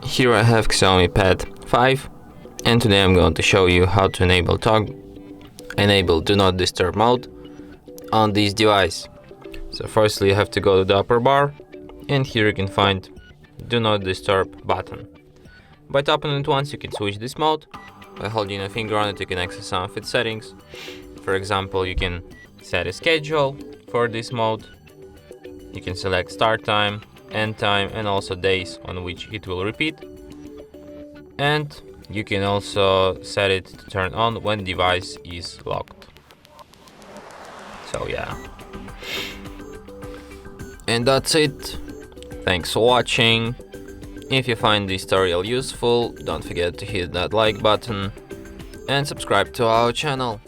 Here I have XIAOMI Pad 5, and today I'm going to show you how to enable Do Not Disturb mode on this device. So firstly you have to go to the upper bar, and here you can find Do Not Disturb button. By tapping it once you can switch this mode. By holding a finger on it you can access some of its settings. For example, you can set a schedule for this mode. You can select start time, end time, and also days on which it will repeat. And you can also set it to turn on when the device is locked. So yeah. And that's it. Thanks for watching. If you find this tutorial useful, don't forget to hit that like button and subscribe to our channel.